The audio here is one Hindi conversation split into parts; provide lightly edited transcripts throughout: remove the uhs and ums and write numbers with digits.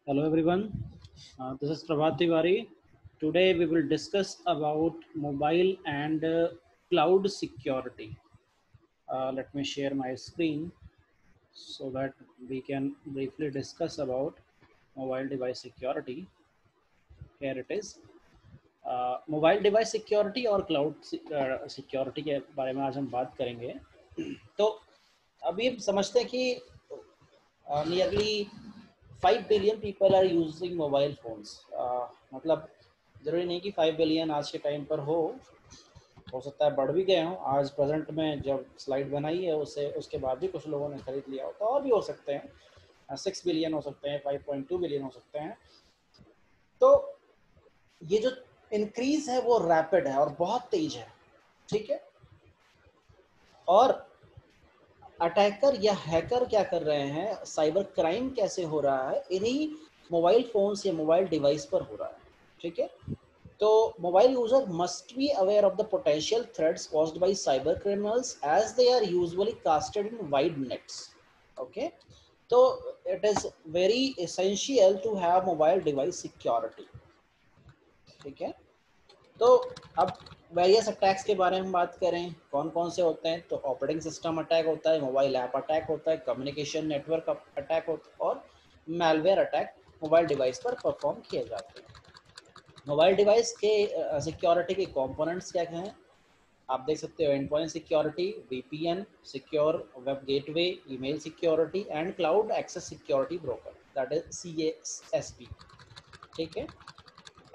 Hello everyone, this is Prabhat Tiwari. Today we will discuss about mobile and cloud security. Let me share my screen so that we can briefly discuss about mobile device security. Here it is. Mobile device security और क्लाउड सिक्योरिटी के बारे में आज हम बात करेंगे। तो अभी हम समझते हैं कि nearly 5 billion people are using mobile phones. मतलब ज़रूरी नहीं कि 5 बिलियन आज के टाइम पर हो सकता है बढ़ भी गए हों। आज प्रेजेंट में जब स्लाइड बनाई है उससे उसके बाद भी कुछ लोगों ने खरीद लिया होता, और भी हो सकते हैं, 6 बिलियन हो सकते हैं, 5.2 बिलियन हो सकते हैं। तो ये जो इंक्रीज है वो रैपिड है और बहुत तेज है, ठीक है। और अटैकर या हैकर क्या कर रहे हैं, साइबर क्राइम कैसे हो रहा है, इन्हीं मोबाइल फोन्स या मोबाइल डिवाइस पर हो रहा है, ठीक है। तो mobile user must be aware of the potential threats caused by cyber criminals as they are usually casted in wide nets. Okay, तो it is very essential to have mobile device security, ठीक है। तो अब वेरियस अटैक्स के बारे में बात करें, कौन कौन से होते हैं, तो ऑपरेटिंग सिस्टम अटैक होता है, मोबाइल ऐप अटैक होता है, कम्युनिकेशन नेटवर्क अटैक होता है, और मैलवेयर अटैक मोबाइल डिवाइस पर परफॉर्म किए जाते हैं। मोबाइल डिवाइस के सिक्योरिटी के कंपोनेंट्स क्या हैं, आप देख सकते हो, and point security, VPN, secure web gateway, email security and cloud access security broker, that is CASB, ठीक है।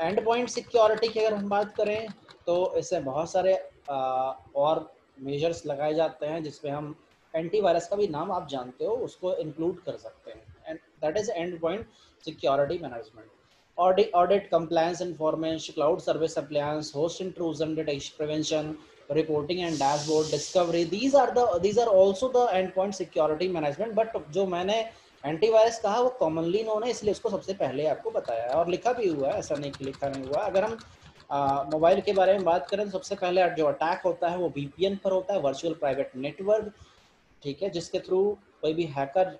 एंड पॉइंट सिक्योरिटी की अगर हम बात करें तो इससे बहुत सारे और मेजर्स लगाए जाते हैं, जिसमें हम एंटीवायरस का भी नाम आप जानते हो, उसको इंक्लूड कर सकते हैं, and that is end point security management. Audit, compliance, information, cloud service appliance, host intrusion detection prevention, reporting and dashboard discovery, these are also the end point security management. But जो मैंने एंटीवायरस कहा वो कॉमनली नोन है, इसलिए उसको सबसे पहले आपको बताया है और लिखा भी हुआ है, ऐसा नहीं कि लिखा नहीं हुआ। अगर हम मोबाइल के बारे में बात करें तो सबसे पहले जो अटैक होता है वो VPN पर होता है, वर्चुअल प्राइवेट नेटवर्क, ठीक है, जिसके थ्रू कोई भी हैकर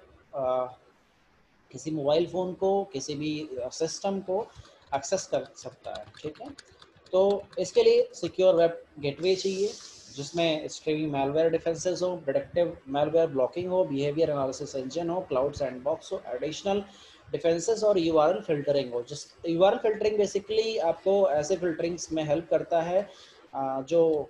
किसी मोबाइल फ़ोन को, किसी भी सिस्टम को एक्सेस कर सकता है, ठीक है। तो इसके लिए सिक्योर वेब गेटवे चाहिए, जिसमें स्ट्रीमिंग मैलवेयर डिफेंसेस हो, प्रेडिक्टिव मैलवेयर ब्लॉकिंग हो, बिहेवियर एनालिसिस इंजन हो, क्लाउड सैंडबॉक्स हो, एडिशनल डिफेंसेस और URL फिल्टरिंग हो। जिस URL फिल्टरिंग बेसिकली आपको ऐसे फिल्टरिंग्स में हेल्प करता है जो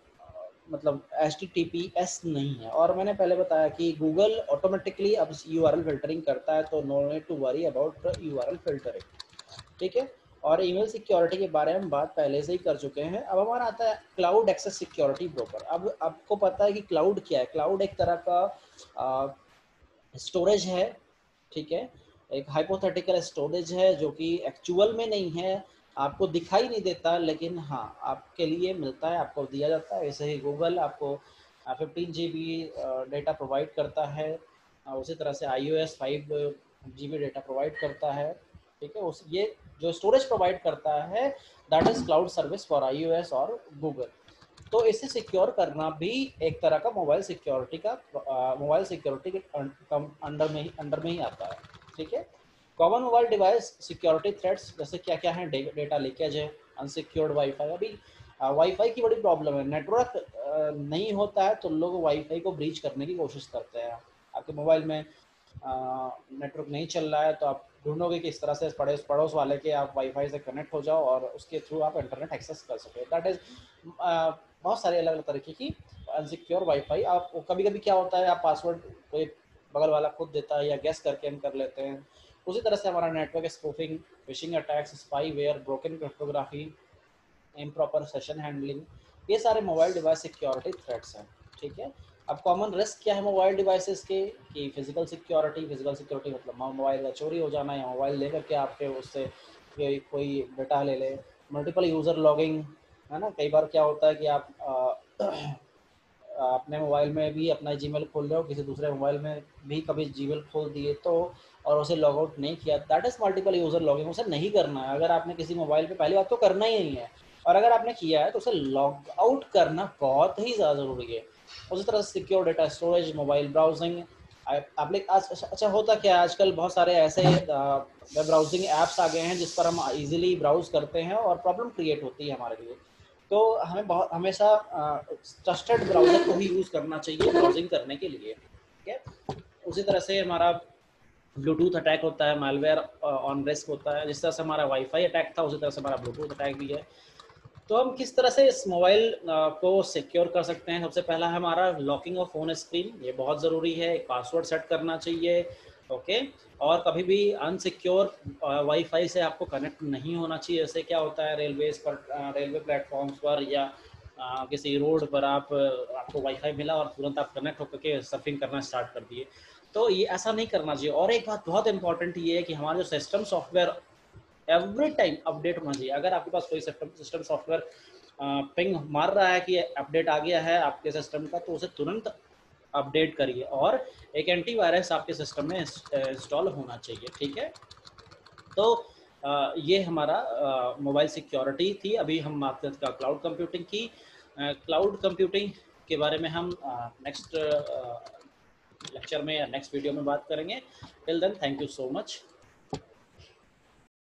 मतलब HTTPS नहीं है। और मैंने पहले बताया कि गूगल ऑटोमेटिकली अब URL फिल्टरिंग करता है, तो no need to worry about URL filtering, ठीक है। और ईमेल सिक्योरिटी के बारे में बात पहले से ही कर चुके हैं। अब हमारा आता है क्लाउड एक्सेस सिक्योरिटी ब्रोकर। अब आपको पता है कि क्लाउड क्या है। क्लाउड एक तरह का स्टोरेज है, ठीक है, एक हाइपोथेटिकल स्टोरेज है जो कि एक्चुअल में नहीं है, आपको दिखाई नहीं देता, लेकिन हाँ आपके लिए मिलता है, आपको दिया जाता है। वैसे ही गूगल आपको 15 GB डेटा प्रोवाइड करता है, उसी तरह से iOS 5 GB डेटा प्रोवाइड करता है, ठीक है। उस ये जो स्टोरेज प्रोवाइड करता है that is cloud service for iOS और गूगल। तो इसे सिक्योर करना भी एक तरह का मोबाइल सिक्योरिटी के अंडर में ही आता है, ठीक है। Common mobile device security threats जैसे क्या क्या है, डेटा लीकेज है, अनसिक्योर्ड वाईफाई। अभी वाईफाई की बड़ी प्रॉब्लम है, नेटवर्क नहीं होता है तो लोग वाईफाई को ब्रीच करने की कोशिश करते हैं। आपके मोबाइल में नेटवर्क नहीं चल रहा है तो आप ढूंढोगे कि इस तरह से पड़ोस वाले के आप वाईफाई से कनेक्ट हो जाओ और उसके थ्रू आप इंटरनेट एक्सेस कर सके। दैट इज बहुत सारे अलग अलग तरीके की अनसिक्योर वाईफाई। आप कभी कभी क्या होता है, आप पासवर्ड कोई बगल वाला खुद देता है या गेस करके हम कर लेते हैं। उसी तरह से हमारा network spoofing, phishing attacks, spyware, broken cryptography, improper session handling, ये सारे मोबाइल डिवाइस सिक्योरिटी थ्रेट्स हैं, ठीक है। अब कॉमन रिस्क क्या है मोबाइल डिवाइसेस के, कि फिजिकल सिक्योरिटी मतलब मोबाइल का चोरी हो जाना या मोबाइल लेकर के आपके उससे कोई डेटा ले ले। मल्टीपल यूज़र लॉगिंग, है ना, कई बार क्या होता है कि आप अपने मोबाइल में भी अपना जीमेल खोल रहे हो, किसी दूसरे मोबाइल में भी कभी जीमेल खोल दिए तो, और उसे लॉग आउट नहीं किया, that is multiple user logging. उसे नहीं करना है। अगर आपने किसी मोबाइल पे, पहली बात तो करना ही नहीं है, और अगर आपने किया है तो उसे लॉग आउट करना बहुत ही ज़्यादा ज़रूरी है। उसी तरह से secure data storage, mobile browsing, अच्छा होता क्या है, आजकल बहुत सारे ऐसे वेब ब्राउजिंग ऐप्स आ गए हैं जिस पर हम इजीली ब्राउज करते हैं और प्रॉब्लम क्रिएट होती है हमारे लिए। तो हमें बहुत हमेशा ट्रस्टेड ब्राउज़र को ही यूज़ करना चाहिए ब्राउजिंग करने के लिए, ठीक है। उसी तरह से हमारा ब्लूटूथ अटैक होता है, मालवेयर ऑन रिस्क होता है। जिस तरह से हमारा वाईफाई अटैक था, उसी तरह से हमारा ब्लूटूथ अटैक भी है। तो हम किस तरह से इस मोबाइल को सिक्योर कर सकते हैं? सबसे पहला हमारा लॉकिंग ऑफ फोन स्क्रीन, ये बहुत ज़रूरी है। एक पासवर्ड सेट करना चाहिए, ओके। और कभी भी अनसिक्योर वाईफाई से आपको कनेक्ट नहीं होना चाहिए। जैसे क्या होता है रेलवेज पर, रेलवे प्लेटफॉर्म्स पर या किसी रोड पर आपको वाईफाई मिला और तुरंत आप कनेक्ट होकर के सर्फिंग करना स्टार्ट कर दिए, तो ये ऐसा नहीं करना चाहिए। और एक बात बहुत इंपॉर्टेंट ये है कि हमारा जो system software every time update होना चाहिए। अगर आपके पास कोई सिस्टम सॉफ्टवेयर पिंग मार रहा है कि अपडेट आ गया है आपके सिस्टम का, तो उसे तुरंत अपडेट करिए और एक एंटीवायरस आपके सिस्टम में इंस्टॉल होना चाहिए, ठीक है। तो ये हमारा मोबाइल सिक्योरिटी थी। अभी हम बात करते क्लाउड कंप्यूटिंग की। क्लाउड कंप्यूटिंग के बारे में हम नेक्स्ट लेक्चर में या नेक्स्ट वीडियो में बात करेंगे। Till then, thank you so much.